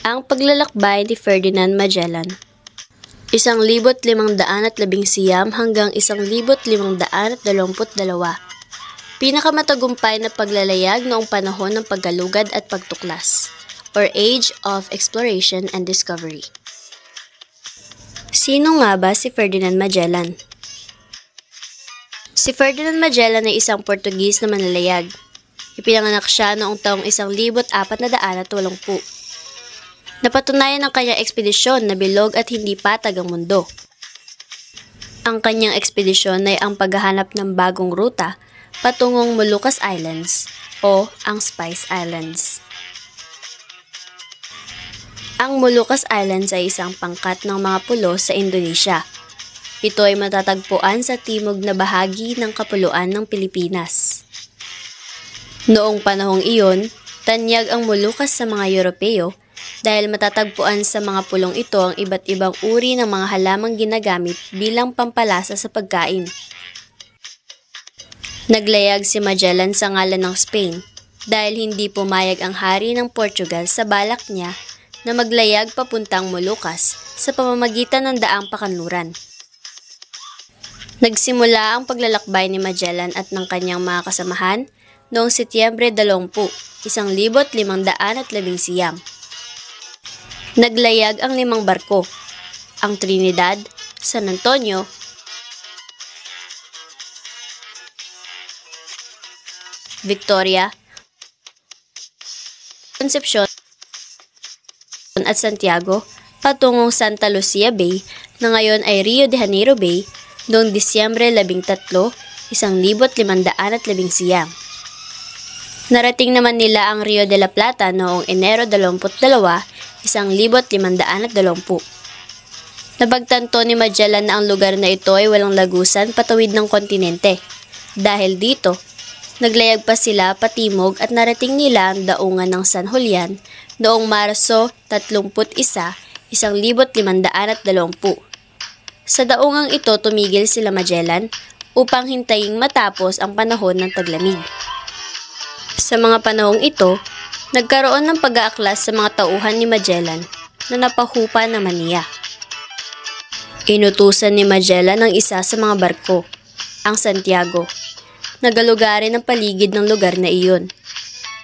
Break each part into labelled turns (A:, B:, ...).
A: Ang paglalakbay ni Ferdinand Magellan, 1519 hanggang 1522. Pinakamatagumpay na paglalayag noong panahon ng paggalugad at pagtuklas, or Age of Exploration and Discovery. Sino nga ba si Ferdinand Magellan? Si Ferdinand Magellan ay isang Portuguese na manlalayag. Ipinanganak siya noong taong 1480. Napatunayan ng kanyang ekspedisyon na bilog at hindi patag ang mundo. Ang kanyang ekspedisyon ay ang paghahanap ng bagong ruta patungong Moluccas Islands o ang Spice Islands. Ang Moluccas Islands ay isang pangkat ng mga pulo sa Indonesia. Ito ay matatagpuan sa timog na bahagi ng kapuluan ng Pilipinas. Noong panahong iyon, tanyag ang Moluccas sa mga Europeo dahil matatagpuan sa mga pulong ito ang iba't ibang uri ng mga halamang ginagamit bilang pampalasa sa pagkain. Naglayag si Magellan sa ngalan ng Spain dahil hindi pumayag ang hari ng Portugal sa balak niya na maglayag papuntang Moluccas sa pamamagitan ng daang pakanluran. Nagsimula ang paglalakbay ni Magellan at ng kanyang mga kasamahan noong Setyembre 20, 1519. Naglayag ang 5 barko, ang Trinidad, San Antonio, Victoria, Concepcion at Santiago patungong Santa Lucia Bay na ngayon ay Rio de Janeiro Bay noong Disyembre 13, 1511. Narating naman nila ang Rio de la Plata noong Enero 22, 1520. Napagtanto ni Magellan na ang lugar na ito ay walang lagusan patawid ng kontinente. Dahil dito, naglayag pa sila patimog at narating nila ang daungan ng San Julian noong Marso 31, 1520. Sa daungang ito tumigil sila Magellan upang hintayin matapos ang panahon ng taglamig. Sa mga panahong ito, nagkaroon ng pag-aaklas sa mga tauhan ni Magellan na napahupa naman niya. Inutusan ni Magellan ang isa sa mga barko, ang Santiago, na galugarin ang paligid ng lugar na iyon.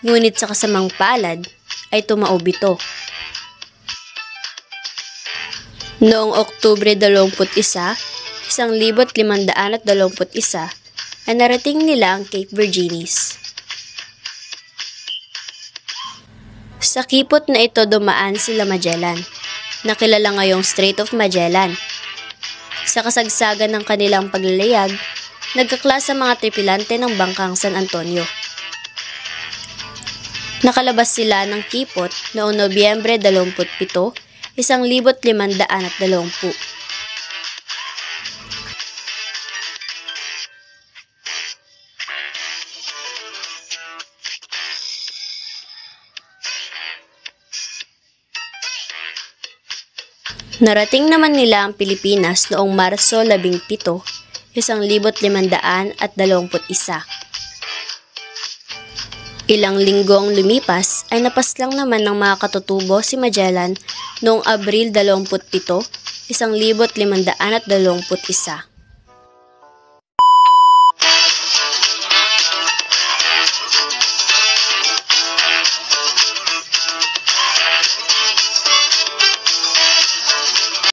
A: Ngunit sa kasamang palad ay tumaob ito. Noong Oktubre 21, 1521 ay narating nila ang Cape Virginis. Sa kipot na ito dumaan sila Magellan, na kilala ngayong Strait of Magellan. Sa kasagsagan ng kanilang paglalayag, nagkaklas ang mga tripulante ng bangkang San Antonio. Nakalabas sila ng kipot noong Nobyembre 27, 1520. Narating naman nila ang Pilipinas noong Marso 17, 1521. Ilang linggong lumipas ay napaslang naman ng mga katutubo si Magellan noong Abril 27, 1521.